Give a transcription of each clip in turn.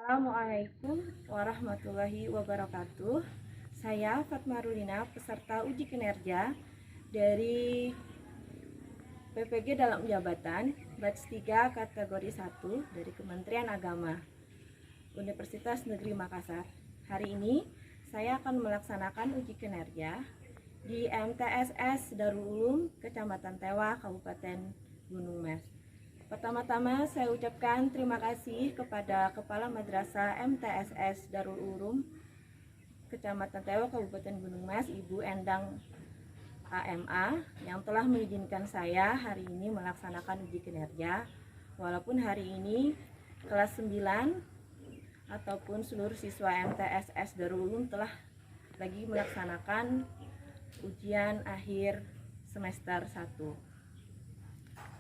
Assalamualaikum warahmatullahi wabarakatuh. Saya Fatma Rulina, peserta uji kinerja dari PPG dalam jabatan batch 3 kategori 1 dari Kementerian Agama Universitas Negeri Makassar. Hari ini saya akan melaksanakan uji kinerja di MTSS Darul Ulum, Kecamatan Tewa, Kabupaten Gunung Mas. Pertama-tama saya ucapkan terima kasih kepada Kepala Madrasah MTSS Darul Ulum Kecamatan Tewa, Kabupaten Gunung Mas, Ibu Endang AMA, yang telah mengizinkan saya hari ini melaksanakan uji kinerja. Walaupun hari ini kelas 9 ataupun seluruh siswa MTSS Darul Ulum telah lagi melaksanakan ujian akhir semester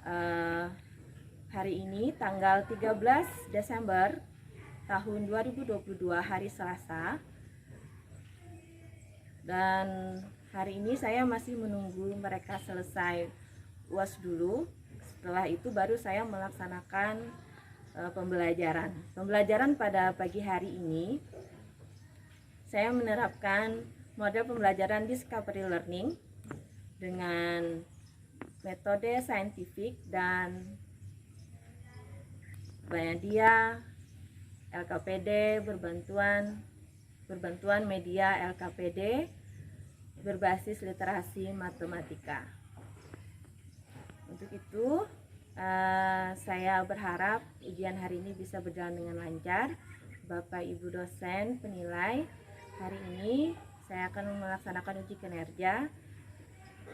1. Hari ini tanggal 13 Desember tahun 2022, hari Selasa. Dan hari ini saya masih menunggu mereka selesai UAS dulu. Setelah itu baru saya melaksanakan pembelajaran. Pembelajaran pada pagi hari ini saya menerapkan model pembelajaran discovery learning dengan metode saintifik dan media LKPD berbantuan media LKPD berbasis literasi matematika. Untuk itu saya berharap ujian hari ini bisa berjalan dengan lancar. Bapak Ibu dosen penilai, hari ini saya akan melaksanakan uji kinerja,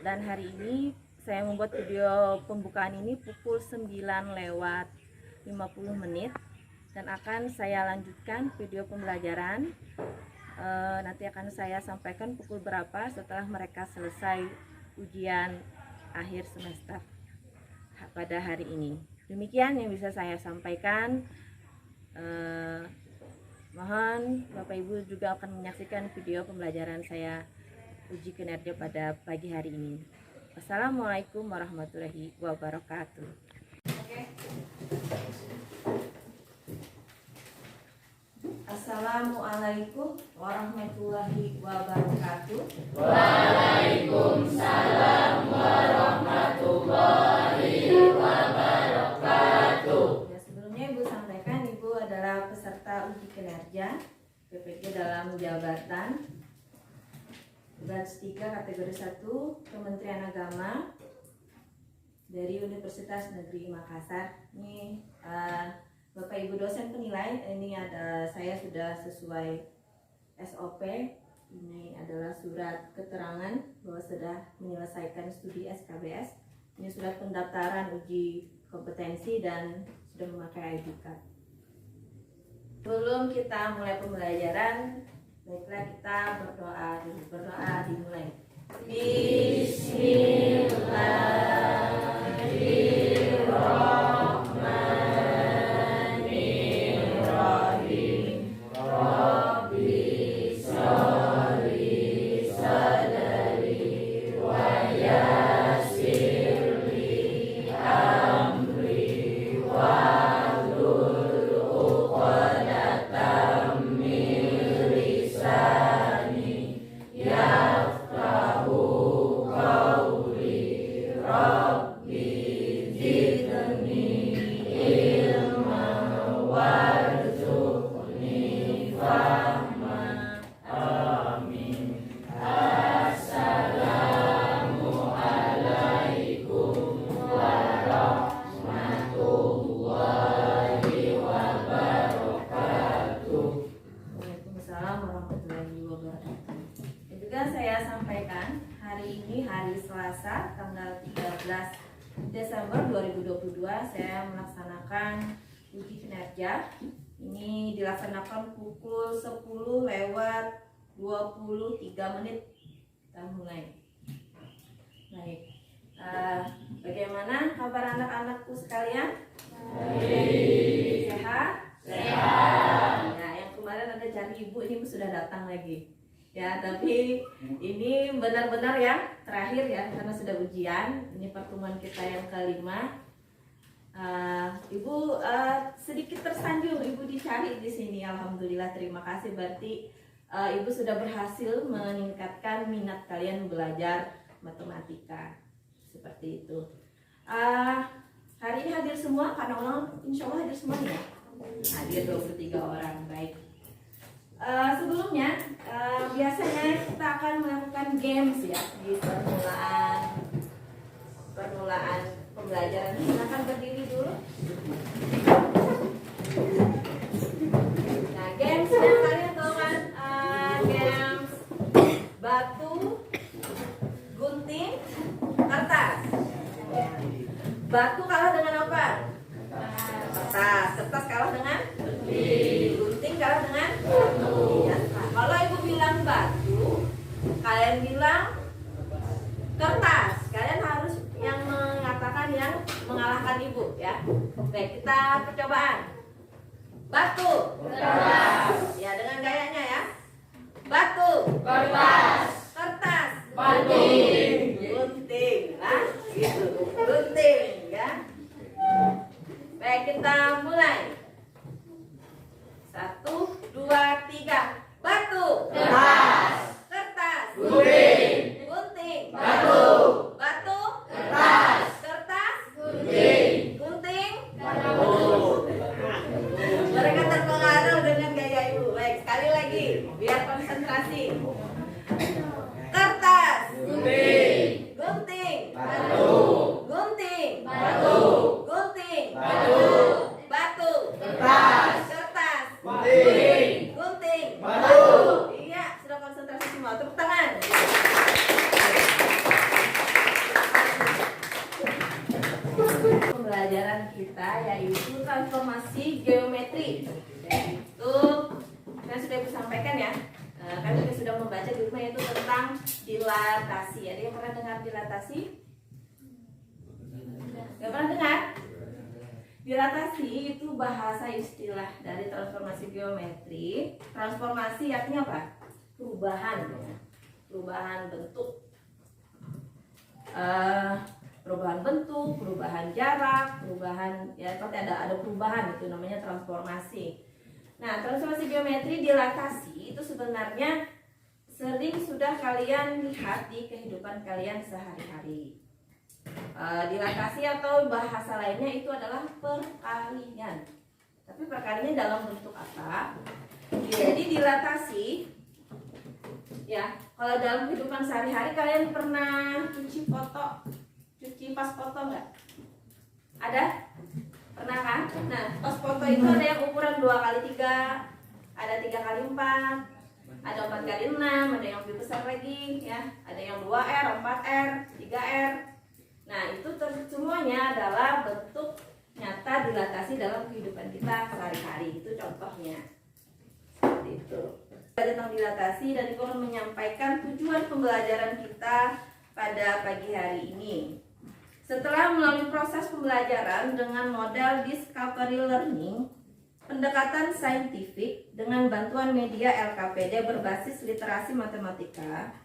dan hari ini saya membuat video pembukaan ini pukul 9:50 dan akan saya lanjutkan video pembelajaran. Nanti akan saya sampaikan pukul berapa setelah mereka selesai ujian akhir semester pada hari ini. Demikian yang bisa saya sampaikan. Mohon Bapak Ibu juga akan menyaksikan video pembelajaran saya uji kinerja pada pagi hari ini. Wassalamualaikum warahmatullahi wabarakatuh. Assalamualaikum warahmatullahi wabarakatuh. Waalaikumsalam warahmatullahi wabarakatuh. Ya, sebelumnya Ibu sampaikan Ibu adalah peserta uji kinerja PPG dalam jabatan batch 3 kategori 1 Kementerian Agama dari Universitas Negeri Makassar. Ini Bapak Ibu dosen penilai, ini ada saya sudah sesuai SOP. Ini adalah surat keterangan bahwa sudah menyelesaikan studi SKBS. Ini surat pendaftaran uji kompetensi dan sudah memakai ID card. Sebelum kita mulai pembelajaran, baiklah kita berdoa dulu. Berdoa dimulai. Bismillahirrahmanirrahim. Saya sampaikan hari ini hari Selasa tanggal 13 Desember 2022 saya melaksanakan uji kinerja. Ini dilaksanakan pukul 10:23 kita mulai. Baik, bagaimana kabar anak-anakku sekalian? Baik. Sehat? Sehat. Ya, yang kemarin ada cari ibu ini sudah datang lagi. Ya, tapi ini benar-benar yang terakhir ya, karena sudah ujian. Ini pertemuan kita yang kelima. Ibu sedikit tersanjung Ibu dicari di sini. Alhamdulillah, terima kasih. Berarti Ibu sudah berhasil meningkatkan minat kalian belajar matematika. Seperti itu. Hari ini hadir semua, karena ulang insya Allah hadir semuanya. Hadir 23 orang, baik. Sebelumnya, biasanya kita akan melakukan games ya di permulaan pembelajaran. Silakan berdiri dulu. Nah, gamesnya kalian tahu kan? Games batu, gunting, kertas. Batu kalah dengan apa? Kertas. Kertas kalah dengan gunting kalah dengan batu. Ya. Kalau ibu bilang batu, kalian bilang kertas. Kalian harus yang mengatakan yang mengalahkan ibu ya. Baik, kita percobaan. Batu. Kertas. Ya, dengan gayanya ya. Batu. Kertas. Kertas. Gunting. Gunting. Nah, gitu. Gunting ya. Baik, kita mulai. 1, 2, 3. Batu. Kertas. Kertas. Gunting. Gunting. Batu. Batu. Kertas. Kertas. Gunting. Gunting. Batu. Mereka terpengaruh dengan gaya ibu. Baik, sekali lagi biar konsentrasi. Kertas. Gunting. Gunting. Batu. Gunting. Batu. Gunting. Batu. Batu. Kertas. Kertas. Gunting. Gunting. Batu. Iya, sudah konsentrasi semua. Tepuk tangan. Pembelajaran kita yaitu transformasi geometri. Itu kan sudah ibu sampaikan ya. Kan juga sudah membaca di rumah, yaitu tentang dilatasi. Ada yang pernah dengar dilatasi? Gak pernah dengar? Dilatasi itu bahasa istilah dari transformasi geometri. Transformasi artinya apa? Perubahan, perubahan bentuk, perubahan bentuk, perubahan jarak, perubahan ya, pasti ada perubahan, itu namanya transformasi. Nah, transformasi geometri dilatasi itu sebenarnya sering sudah kalian lihat di kehidupan kalian sehari-hari. Dilatasi atau bahasa lainnya itu adalah perkalian. Tapi perkaliannya dalam bentuk apa? Jadi dilatasi ya, kalau dalam kehidupan sehari-hari kalian pernah cuci pas foto nggak? Ada? Pernah kan? Nah, pas foto itu ada yang ukuran 2x3, ada 3x4, ada 4x6, ada yang lebih besar lagi ya, ada yang 2R, 4R, 3R. Nah, itu semuanya adalah bentuk nyata dilatasi dalam kehidupan kita sehari-hari. Itu contohnya. Seperti itu. Tentang dilatasi, dan Ibu akan menyampaikan tujuan pembelajaran kita pada pagi hari ini. Setelah melalui proses pembelajaran dengan model discovery learning, pendekatan saintifik dengan bantuan media LKPD berbasis literasi matematika,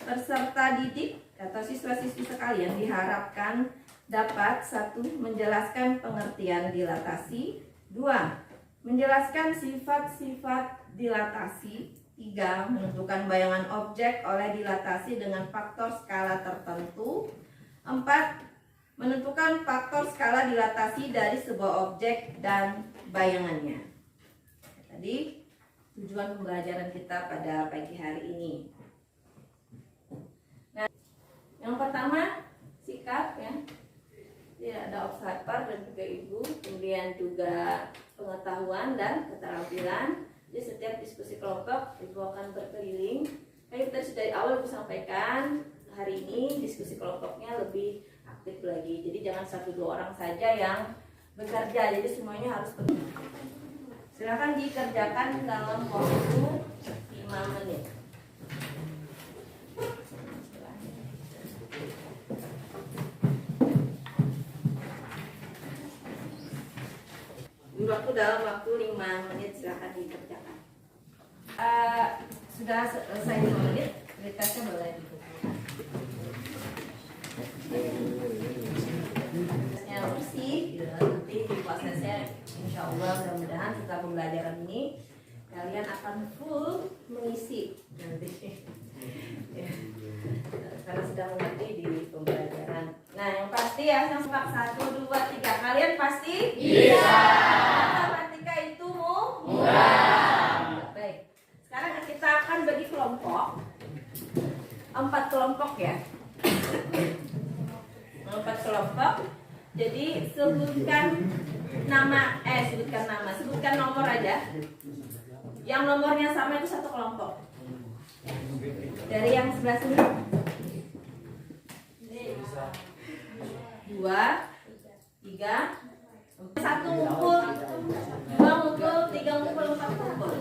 peserta didik atau siswa-siswi sekalian diharapkan dapat 1. Menjelaskan pengertian dilatasi, 2. Menjelaskan sifat-sifat dilatasi, 3. Menentukan bayangan objek oleh dilatasi dengan faktor skala tertentu, 4. Menentukan faktor skala dilatasi dari sebuah objek dan bayangannya. Tadi tujuan pembelajaran kita pada pagi hari ini. Nah, yang pertama sikap ya. Tidak ada observer dan juga ibu, kemudian juga pengetahuan dan keterampilan. Di setiap diskusi kelompok ibu akan berkeliling. Kayak tadi sudah dari awal ibu sampaikan, hari ini diskusi kelompoknya lebih aktif lagi. Jadi jangan 1-2 orang saja yang bekerja, jadi semuanya harus bekerja. Silakan dikerjakan dalam waktu 5 menit. Dalam waktu 5 menit silakan dikerjakan. Sudah selesai 5 menit, retesnya boleh dibuka. Yang bersih, nanti di proses Insya Allah mudah-mudahan setelah pembelajaran ini kalian akan full mengisi nanti. Ya. Karena sudah mengerti di pembelajaran. Nah, yang pasti ya, yang 1, 2, 3. Kalian pasti bisa. Matematika itu mudah. Baik. Sekarang kita akan bagi kelompok. 4 kelompok ya. 4 kelompok. Jadi sebutkan nomor aja. Yang nomornya sama itu 1 kelompok. Dari yang sebelah sini 2, 3, 1 ngumpul, 2 ngumpul, 3 ngumpul, 4 ngumpul.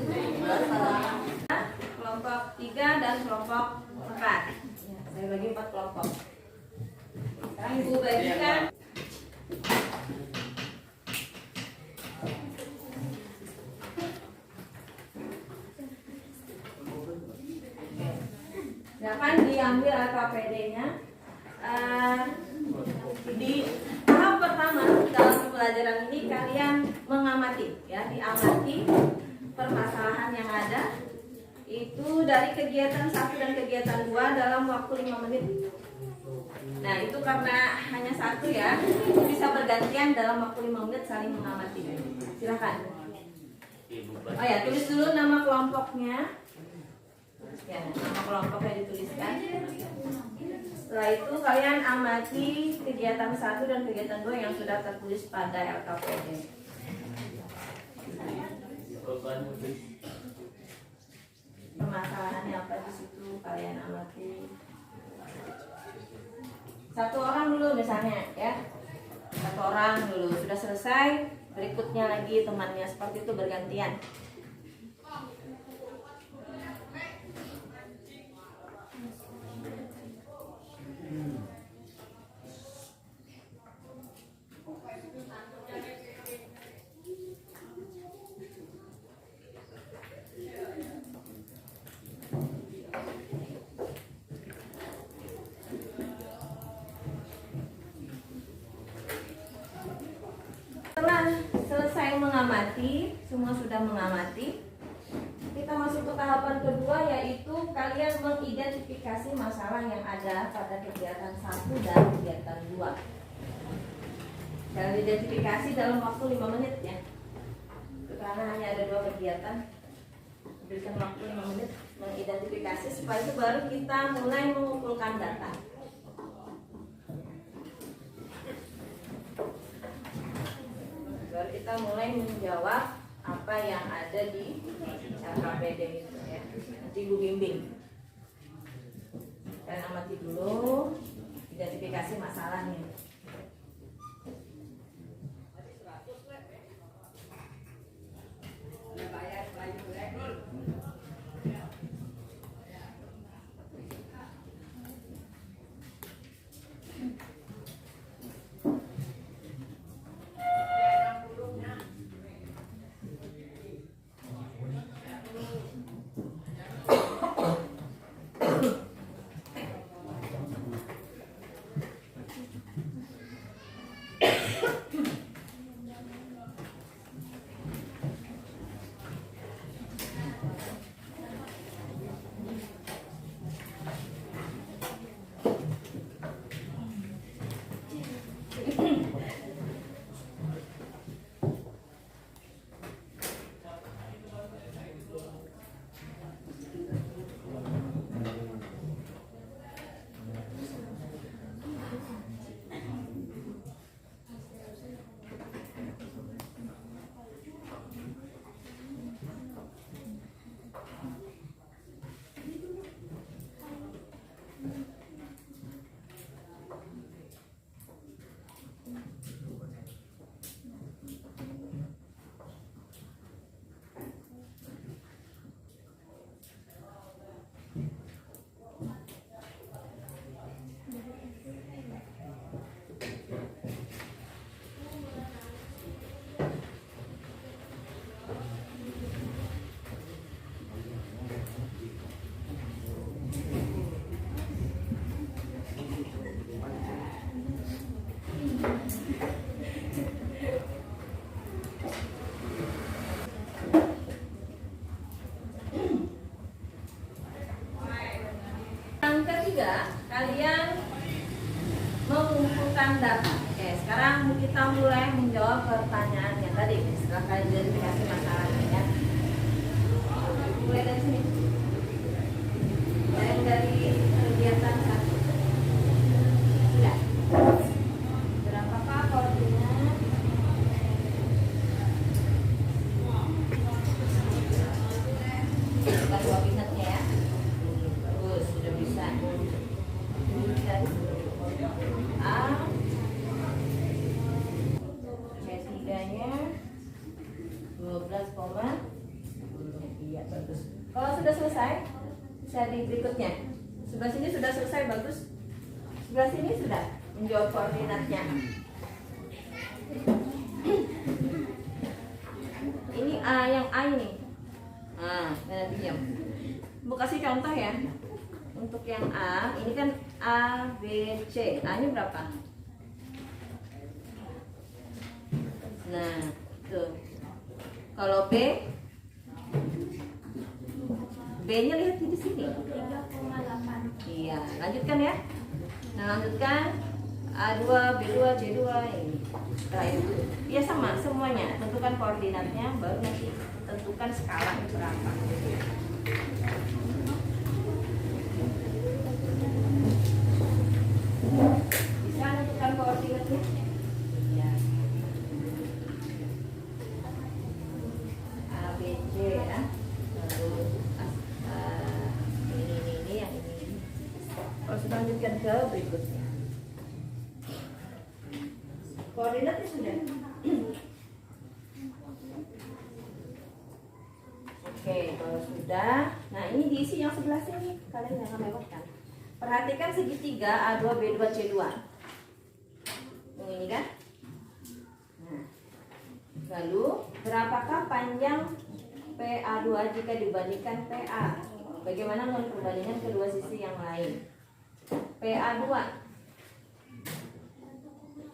Kelompok 3 dan kelompok 4. Saya bagi 4 kelompok. Sekarang ibu bagikan. Silakan diambil LKPD-nya. Di tahap pertama dalam pembelajaran ini kalian mengamati, ya, diamati permasalahan yang ada itu dari kegiatan 1 dan kegiatan 2 dalam waktu 5 menit. Nah, itu karena hanya 1 ya, bisa bergantian dalam waktu 5 menit saling mengamati. Silakan. Oh ya, tulis dulu nama kelompoknya. Ya, nama kelompoknya dituliskan. Setelah itu kalian amati kegiatan 1 dan kegiatan 2 yang sudah tertulis pada LKPD. Permasalahannya apa di situ kalian amati. 1 orang dulu misalnya ya. 1 orang dulu sudah selesai, berikutnya lagi temannya, seperti itu bergantian. Setelah selesai mengamati, semua sudah mengamati, kita masuk ke tahapan kedua, yaitu kalian mengidentifikasi masalah yang ada pada kegiatan 1 dan kegiatan 2. Dan identifikasi dalam waktu 5 menit ya. Karena hanya ada 2 kegiatan, berikan waktu 5 menit mengidentifikasi. Setelah itu baru kita mulai mengumpulkan data. Baru kita mulai menjawab apa yang ada di LKPD itu ya. Nanti ibu bimbing. Kalian amati dulu, identifikasi masalahnya. Silahkan identifikasi masalahnya. Mulai dari sini. Mulai dari kegiatan 1. Sudah. Berapakah koordinat? Bukan koordinatnya ya. Bagus, sudah bisa. Dan A C3-nya 12, iya bagus. Kalau sudah selesai, bisa di berikutnya. Sebelah sini sudah selesai, bagus. Sebelah sini sudah menjawab koordinatnya. Ini A, yang A ini. Nanti diam. Mau kasih contoh ya. Untuk yang A, ini kan A, B, C. A-nya berapa? Nah, tuh. Kalau B, B-nya lihat di sini. 3,8. Iya, lanjutkan ya. Nah, lanjutkan A2, B2, C2 ini. Setelah itu, ya sama semuanya. Tentukan koordinatnya, baru nanti tentukan skalanya berapa. Bisa tentukan koordinatnya? Iya. A, B, C ya. Lalu ini yang ini. Kalau sudah lanjutkan ke berikutnya. Koordinatnya sudah. Oke, kalau sudah, nah ini diisi yang sebelah sini. Kalian jangan lewatkan. Perhatikan segitiga A2, B2, C2. Ini kan? Nah, lalu berapakah panjang PA2 jika dibandingkan PA? Bagaimana dengan perbandingan kedua sisi yang lain? PA2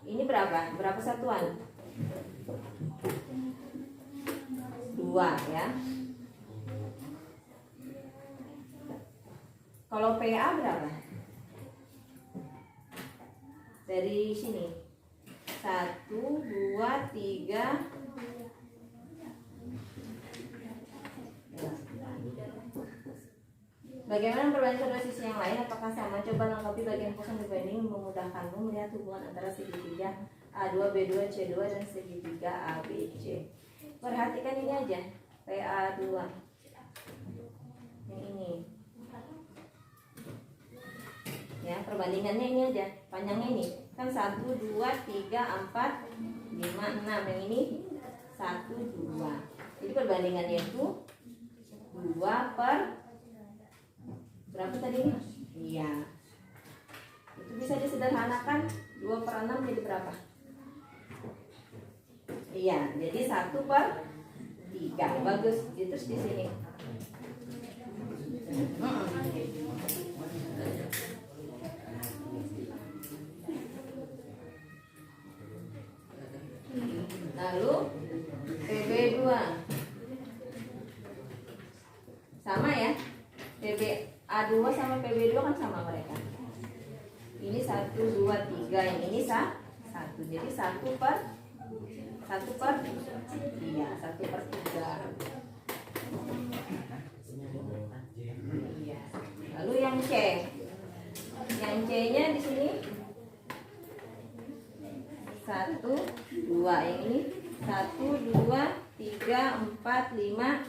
ini berapa? Berapa satuan? 2 ya. Kalau PA berapa? Dari sini 1, 2, 3. Bagaimana perbandingan kedua sisi yang lain? Apakah sama? Coba lengkapi bagian kosong dibanding memudahkanmu melihat hubungan antara segitiga A2, B2, C2 dan segitiga ABC. Perhatikan ini aja, PA2 yang ini. Ya, perbandingannya ini aja, panjangnya ini kan 1, 2, 3, 4, 5, 6. Yang ini 1, 2. Jadi perbandingannya itu 2 per berapa tadi ini? Iya. Itu bisa disederhanakan 2 per 6 jadi berapa? Iya, jadi 1 per 3. Bagus. Terus di sini. Lalu PB2 sama ya, PBA2 sama PB2 kan sama mereka. Ini 1, 2, 3, yang ini 1. Jadi 1 per iya, 1 per 3. Iya. Lalu yang C, yang C-nya di sini 1, 2, yang ini 1, 2, 3, 4, 5,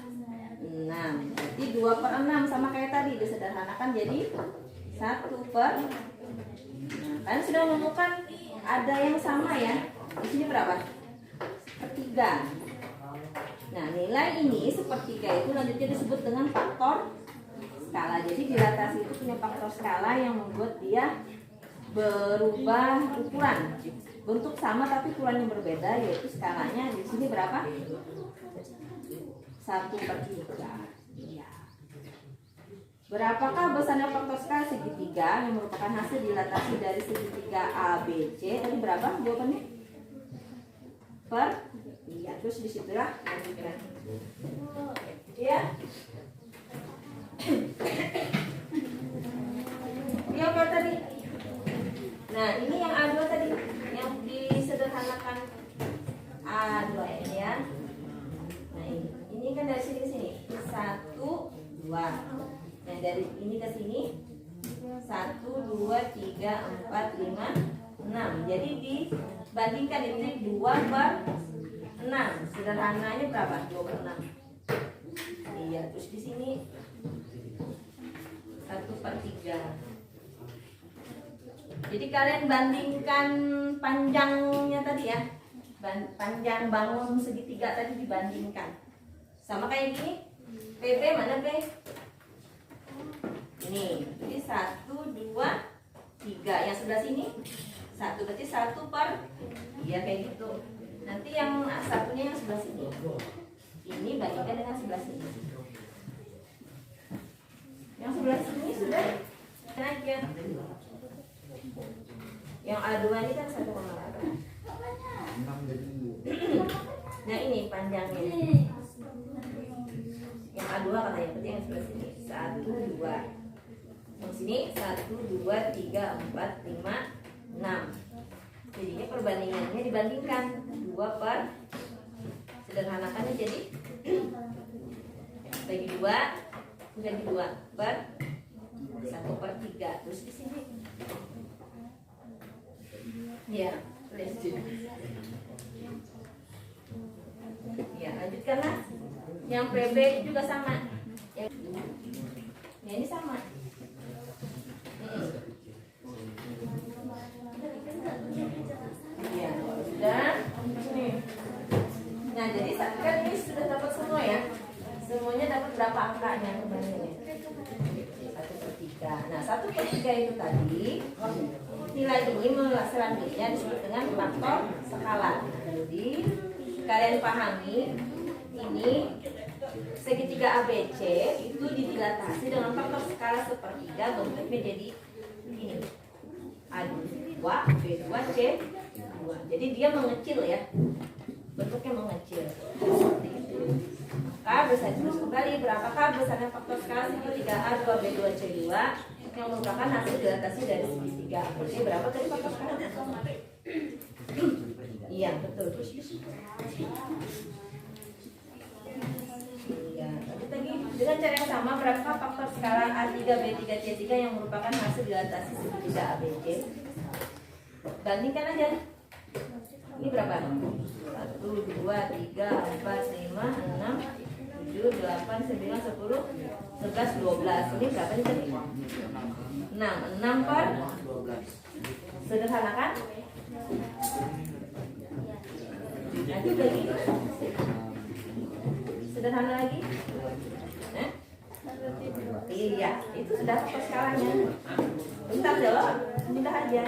6. Jadi 2 per 6 sama kayak tadi disederhanakan jadi 1 per. Nah, kalian sudah menemukan ada yang sama ya. Di sini berapa? Sepertiga. Nah, nilai ini sepertiga itu lanjutnya disebut dengan faktor skala. Jadi dilatasi itu punya faktor skala yang membuat dia berubah ukuran. Bentuk sama tapi ukuran yang berbeda, yaitu skalanya di sini berapa? 1 per 3. Ya. Berapakah besarnya faktor skala segitiga yang merupakan hasil dilatasi dari segitiga ABC? Tadi berapa jawabannya? Per? Iya, terus disitulah lanjutkan. Iya. Iya apa tadi? Nah, ini yang A2 tadi yang disederhanakan A2 ini ya. kan dari sini ke sini 1, 2. Nah dari ini ke sini 1, 2, 3, 4, 5, 6. Jadi dibandingkan ini 2 per 6. Sederhananya berapa? 2 per 6. Iya, terus di sini 1 per 3. Jadi kalian bandingkan panjangnya tadi ya. Panjang bangun segitiga tadi dibandingkan. Sama kayak gini. PP mana P? Ini. Jadi 1, 2, 3. Yang sebelah sini 1, berarti 1 per. Iya kayak gitu. Nanti yang satunya yang sebelah sini. Ini bandingkan dengan sebelah sini. Yang sebelah sini sudah aja. Yang A2 ini kan 1,8. Nah ini panjangnya. Yang A2 katanya, berarti yang sebelah sini 1, 2. Yang sini 1, 2, 3, 4, 5, 6. Jadinya perbandingannya dibandingkan 2 per. Sederhanakannya jadi bagi 2 menjadi 2 per 1 per 3. Terus di sini ya, ya lanjutkanlah. Yang PB juga sama. Ya ini sama. Ya sudah. Nah jadi kan ini sudah dapat semua ya. Semuanya dapat berapa angkanya kembaliannya? 1 per 3. Nah 1 per 3 itu tadi nilai ini selanjutnya disebut dengan faktor skala. Jadi kalian pahami ini segitiga ABC itu didilatasi dengan faktor skala sepertiga, bentuknya jadi ini A2, B2, C2. Jadi dia mengecil ya, bentuknya mengecil seperti itu. Maka bisa ditulis kembali berapakah besarnya faktor skala segitiga A2, B2, C2 yang merupakan hasil dilatasi dari segitiga. Jadi berapa tadi faktor skala? Iya betul. Iya, lanjut lagi. Dengan cara yang sama, berapa faktor skala A3, B3, C3 yang merupakan hasil dilatasi segitiga ABC? Bandingkan aja. Ini berapa? 1, 2, 3, 4, 5, 6, 7, 8, 9, 10, 11, 12. Ini berapa nih tadi? 6 per. Sederhanakan. Lanjut lagi. Sederhana lagi. Iya, itu sudah faktor skalanya. Bentar jawab, mudah aja.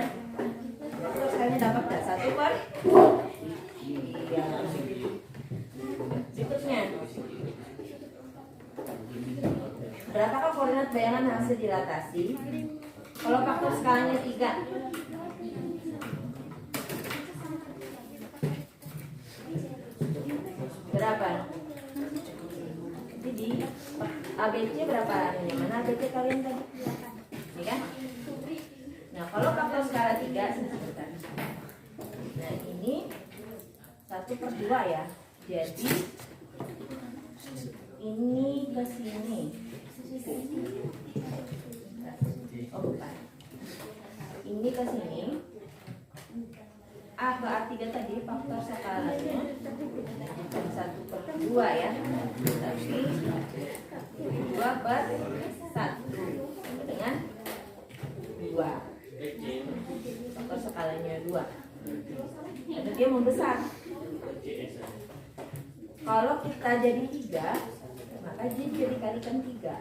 Faktor skalanya dapat nggak? 1 per. Iya. Berikutnya. Berapakah koordinat bayangan hasil dilatasi? Kalau faktor skalanya 3. Berapa? Jadi ABC berapa? Yang mana ABC kalian tadi? Ini kan? Nah kalau faktor skala 3 sebentar. Nah ini 1 per 2 ya. Jadi ini ke sini. Oh bukan. Ini ke sini. A ke A3 tadi faktor skalanya bukan 1 per 2 ya, tapi 2 per 1 dengan 2. Faktor skalanya 2. Jadi dia membesar. Kalau kita jadi 3, maka dia jadi kalikan 3.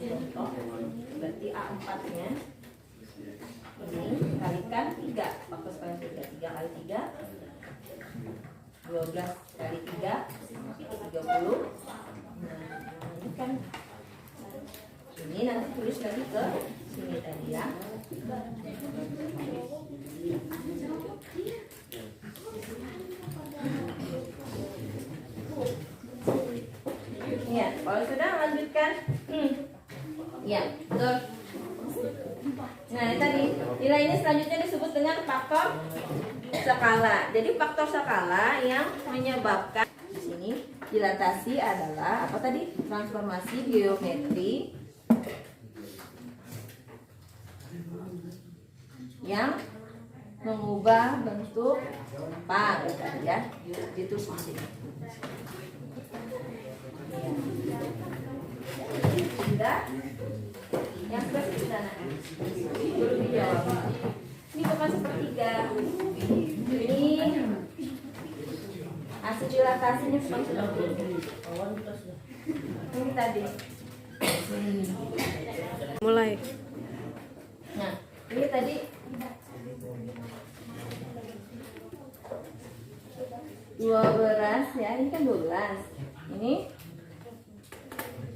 Contoh, berarti A4 nya ini kalikan 3. Faktor skalanya 3. 3 kali 3 12 kali 3 30. Nah ini kan ini nanti tulis lagi ke sini tadi ya. Ya, kalau sudah lanjutkan. Ya, betul. Nah, ini tadi nilai ini selanjutnya disebut dengan faktor skala. Jadi faktor skala yang menyebabkan sini. Dilatasi adalah apa tadi? Transformasi geometri yang mengubah bentuk apa tadi ya? Ditulis di sini. Sudah? Yang sudah belum dijawab. Ini bukan sepertiga. Ini hasil dilatasinya seperti ini. Ini tadi. Mulai. Nah, ini tadi dua belas ya, ini kan 12. Ini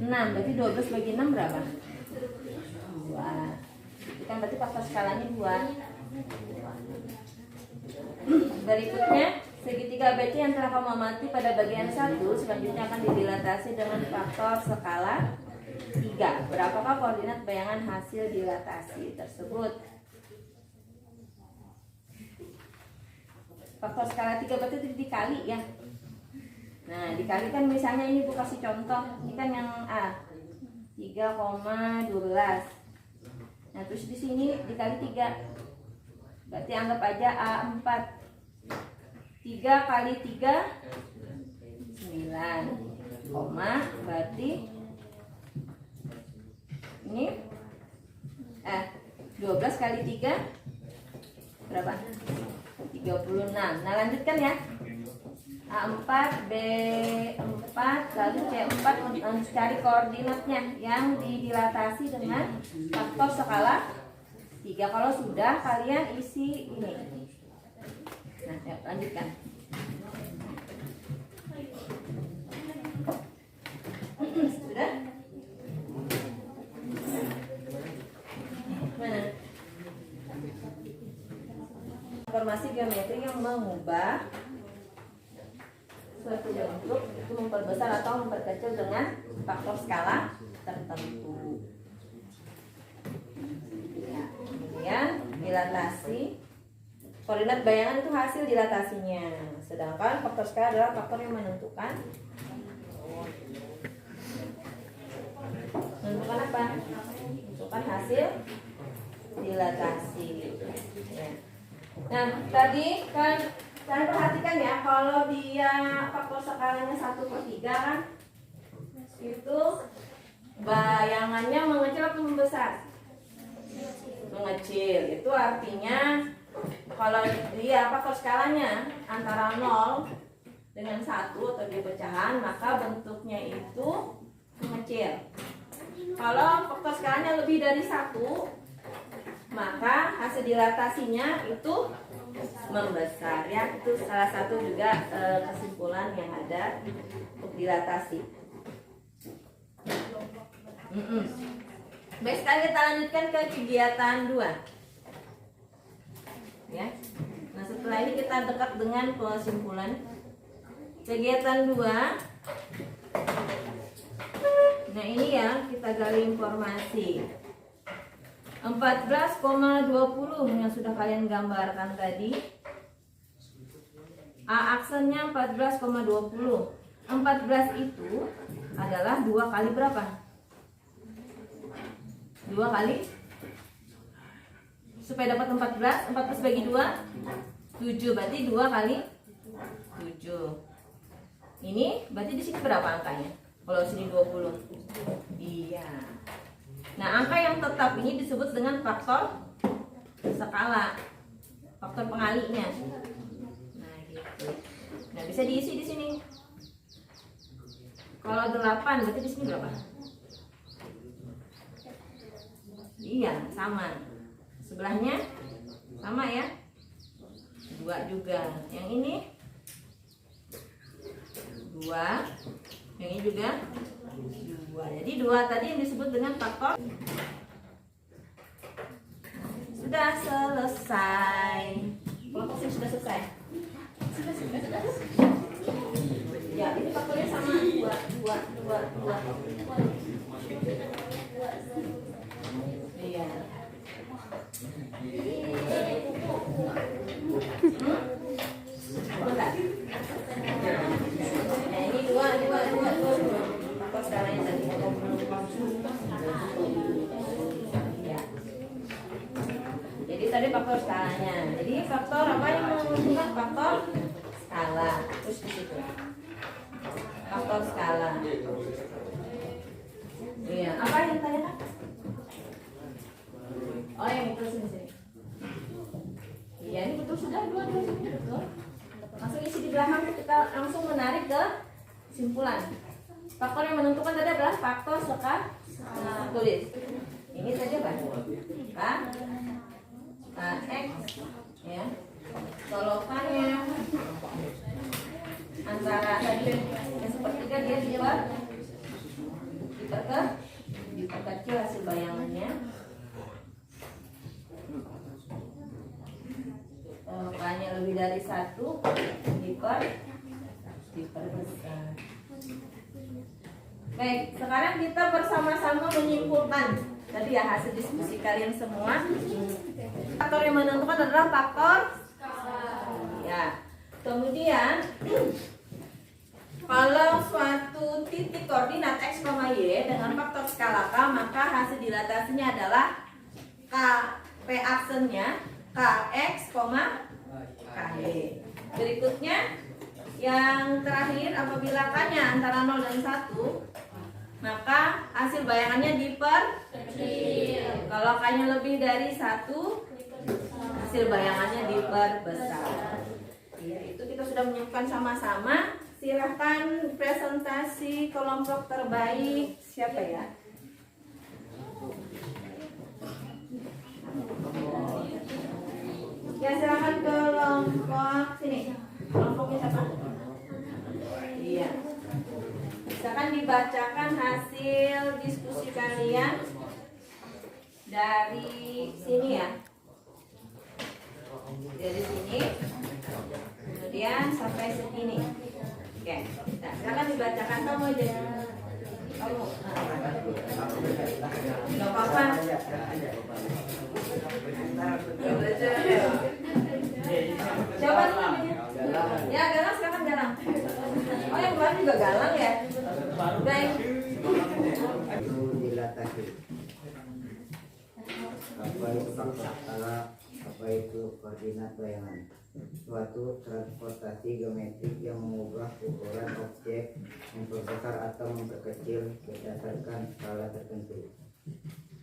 6, berarti 12 bagi 6 berapa? 2. Itu kan berarti faktor skalanya 2. Berikutnya, segitiga ABC yang telah kamu amati pada bagian 1 selanjutnya akan didilatasi dengan faktor skala 3. Berapakah koordinat bayangan hasil dilatasi tersebut? Faktor skala 3 berarti itu dikali ya. Nah, dikalikan misalnya ini Bu kasih contoh. Ini kan yang A. 3,12. Nah, terus di sini dikali 3. Berarti anggap aja A4. 3 kali 3 9, berarti ini 12 kali 3 berapa? 36. Nah, lanjutkan ya. A4, B4, lalu C4 cari koordinatnya yang didilatasi dengan faktor skala 3. Kalau sudah, kalian isi ini. Nah, ya, lanjutkan. Sudah? Mana? Informasi geometri yang mengubah suatu bentuk itu memperbesar atau memperkecil dengan faktor skala tertentu. Ya, kemudian dilatasi. Koordinat bayangan itu hasil dilatasinya. Sedangkan faktor skala adalah faktor yang menentukan apa? Menentukan hasil dilatasi. Ya. Nah, tadi kan kalian perhatikan ya, kalau dia faktor skalanya 1/3 kan, itu bayangannya mengecil atau membesar? Mengecil. Itu artinya kalau dia faktor skalanya antara 0 dengan 1 atau dia pecahan, maka bentuknya itu mengecil. Kalau faktor skalanya lebih dari 1, maka hasil dilatasinya itu membesar ya. Itu salah satu juga kesimpulan yang ada untuk dilatasi. Baik, sekarang kita lanjutkan ke kegiatan 2 ya. Nah, setelah ini kita dekat dengan kesimpulan kegiatan 2. Nah, ini ya, kita gali informasi 14,20 yang sudah kalian gambarkan tadi. A aksennya 14,20. 14 itu adalah 2 kali berapa? 2 kali, supaya dapat 14 bagi 2 7, berarti 2 kali 7. Ini berarti di sini berapa angkanya? Kalau sini 20. Iya. Nah, angka yang tetap ini disebut dengan faktor skala, faktor pengalinya. Nah, gitu. Nah, bisa diisi di sini. Kalau 8 berarti di sini berapa? Iya, sama. Sebelahnya sama ya. 2 juga. Yang ini 2. Yang ini juga 2. Jadi 2 tadi yang disebut dengan faktor. Sudah selesai. Kelompok sudah selesai. Sudah. Ya, ini faktornya sama 2. Iya. Bentar. Nah, faktor skalanya. Jadi faktor apa yang menentukan faktor skala? Terus di situ. Faktor skala. Iya, apa yang ditanyakan? Oh, yang itu sini. Iya, ini betul sudah dua-dua sini betul. Langsung isi di belakang, kita langsung menarik ke kesimpulan. Faktor yang menentukan tadi adalah faktor skala. Tulis. Ini saja kan? X ya. Solokannya antara tadi yang sepertiga dia diperkecil hasil bayangannya. Solokannya lebih dari 1 diperbesar. Baik, sekarang kita bersama-sama menyimpulkan tadi ya hasil diskusi kalian semua. Faktor yang menentukan adalah faktor ya. Kemudian kalau suatu titik koordinat x, y dengan faktor skala k, maka hasil dilatasinya adalah k p aksennya kx, ky. Berikutnya yang terakhir, apabila k-nya antara 0 dan 1, maka hasil bayangannya diperkecil. Kalau k-nya lebih dari 1, hasil bayangannya diperbesar. Ya, itu kita sudah menyiapkan sama-sama. Silahkan presentasi kelompok terbaik. Siapa ya? Ya, silahkan kelompok sini. Kelompoknya siapa? Iya. Silakan dibacakan hasil diskusi kalian dari sini ya. Dari sini. Kemudian sampai sini. Oke. Nah, silakan dibacakan kamu aja. Kamu. Enggak apa-apa. Siapa namanya? Ya, Galang, silakan Galang. Oh, yang baru juga Galang ya? Baik. Dilatasi. Apa itu faktor skala? Apa itu koordinat bayangan? Suatu transportasi geometrik yang mengubah ukuran objek, memperbesar atau memperkecil berdasarkan skala tertentu.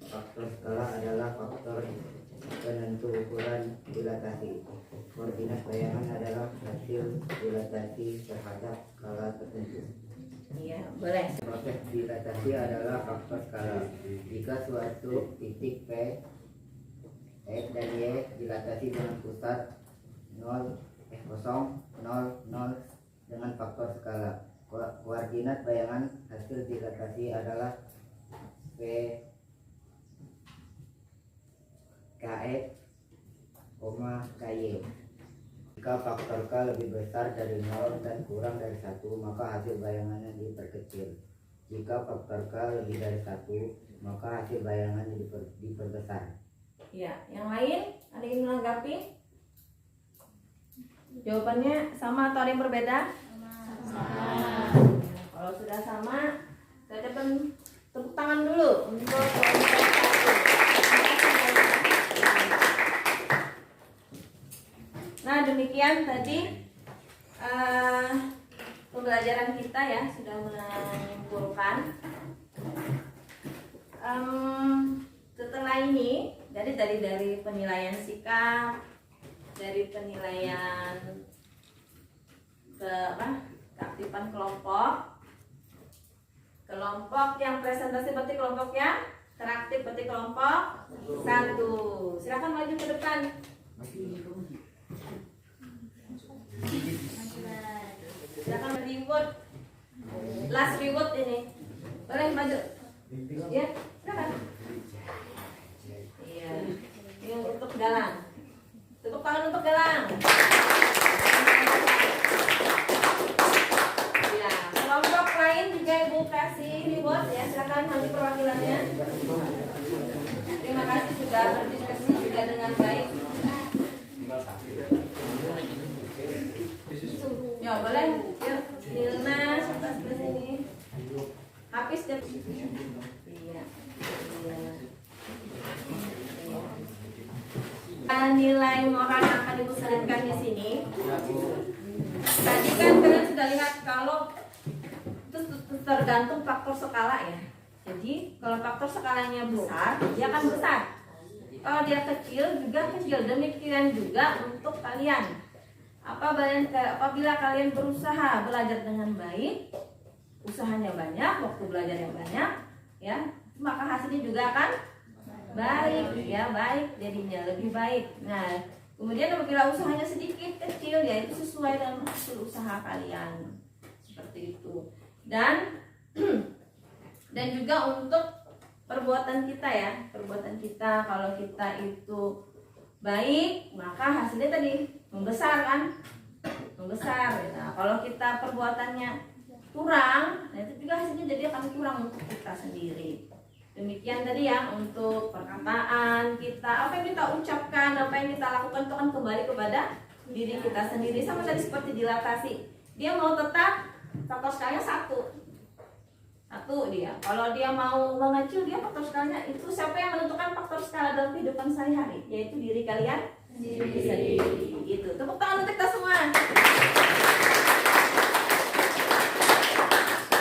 Faktor skala adalah faktor penentu ukuran dilatasi. Koordinat bayangan adalah hasil dilatasi terhadap skala tertentu. Iya, boleh. Proses dilatasi adalah faktor skala. Jika suatu titik P, X dan Y dilatasi dengan pusat 0, 0 dengan faktor skala. Koordinat bayangan hasil dilatasi adalah P, KX, KY. Jika faktor K lebih besar dari 0 dan kurang dari 1, maka hasil bayangannya diperkecil. Jika faktor K lebih dari 1, maka hasil bayangannya diperbesar. Ya, yang lain ada yang menanggapi? Jawabannya sama atau ada yang berbeda? Sama. Kalau sudah sama, saya ucapkan tepuk tangan dulu untuk kelompok 1. Nah, demikian tadi pembelajaran kita ya, sudah menyimpulkan. Setelah ini dari penilaian sikap, dari penilaian keaktifan kelompok yang presentasi berarti kelompoknya teraktif berarti kelompok 1. Silakan maju ke depan. Silakan reward, last reward ini boleh maju ya, silakan. Iya, ini untuk Galang. Tepuk tangan untuk Galang. Ya, kelompok lain juga Ibu kasih reward ya, silakan maju perwakilannya. Terima kasih sudah berdiskusi juga dengan baik. Ya boleh, yuk Ilna sebelah sini. Habis deh. Iya. nilai moral yang akan Ibu selipkan di sini. Tadi kan kalian sudah lihat kalau itu tergantung faktor skala ya. Jadi kalau faktor skalanya besar, dia akan besar. Kalau dia kecil juga kecil. Demikian juga untuk kalian. Apabila kalian berusaha belajar dengan baik, usahanya banyak, waktu belajar yang banyak, ya, maka hasilnya juga akan baik, ya, baik, jadinya lebih baik. Nah, kemudian apabila usahanya sedikit kecil, ya itu sesuai dengan hasil usaha kalian, seperti itu. Dan juga untuk perbuatan kita ya, perbuatan kita, kalau kita itu baik, maka hasilnya tadi membesar kan, membesar. Nah, kalau kita perbuatannya kurang, nah itu juga hasilnya jadi akan kurang untuk kita sendiri. Demikian tadi ya untuk perkataan kita, apa yang kita ucapkan, apa yang kita lakukan itu kan kembali kepada diri kita sendiri. Sama tadi seperti dilatasi, dia mau tetap faktor skalanya satu dia. Kalau dia mau mengecil, dia faktor skalanya itu siapa yang menentukan faktor skala dalam kehidupan sehari-hari? Yaitu diri kalian sendiri. Gitu. Tepuk tangan untuk kita semua.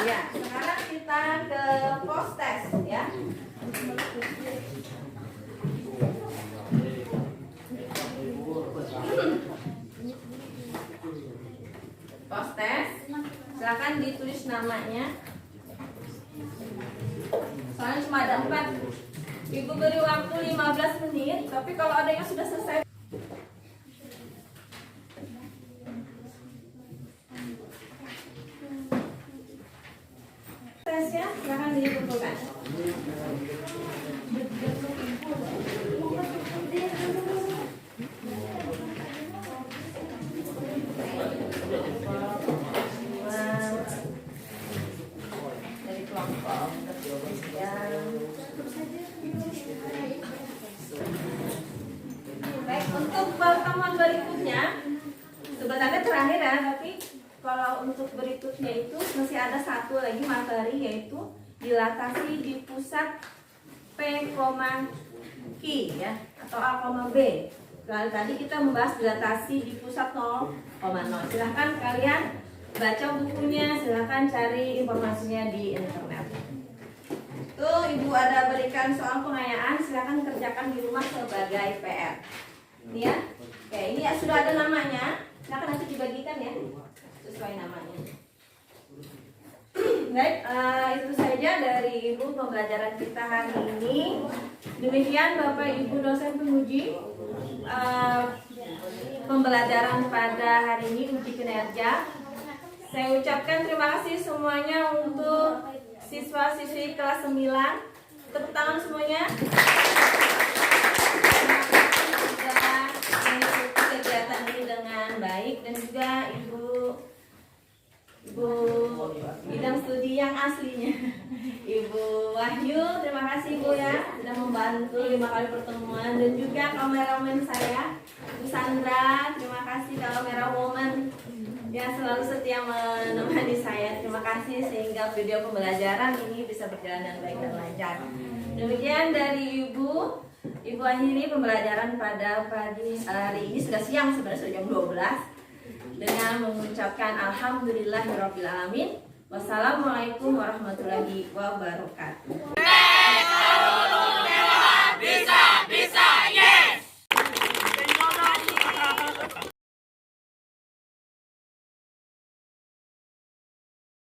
Ya, sekarang kita ke post test ya. Post test, silakan ditulis namanya. Soalnya cuma ada 4. Ibu beri waktu 15 menit, tapi kalau ada yang sudah selesai tesnya, silakan dikumpulkan. Dari kelompok baik, untuk pertemuan berikutnya sebenarnya terakhir ya, tapi kalau untuk berikutnya itu masih ada satu lagi materi, yaitu dilatasi di pusat P, Q ya, atau A, B. Kalau tadi kita membahas dilatasi di pusat 0,0. Silahkan kalian baca bukunya, silahkan cari informasinya di internet. Tuh, Ibu ada berikan soal pengayaan, silahkan kerjakan di rumah sebagai PR. Ini ya, oke, ini ya, sudah ada namanya, silahkan nanti dibagikan ya, sesuai namanya. Baik, itu saja dari Ibu pembelajaran kita hari ini. Demikian Bapak Ibu dosen penguji pembelajaran pada hari ini, uji kinerja. Saya ucapkan terima kasih semuanya untuk siswa-siswi kelas 9. Tepuk tangan semuanya. Sudah mengikuti kegiatan ini dengan baik, dan juga Ibu bidang studi yang aslinya, Ibu Wahyu, terima kasih Ibu ya sudah membantu 5 kali pertemuan, dan juga kameramen saya Ibu Sandra, terima kasih kamera woman yang selalu setia menemani saya. Terima kasih sehingga video pembelajaran ini bisa berjalan dengan baik dan lancar. Demikian dari Ibu akhiri pembelajaran pada pagi hari ini, sudah siang sebenarnya, sudah jam 12, dengan mengucapkan alhamdulillahirabbil alamin. Wassalamualaikum warahmatullahi wabarakatuh.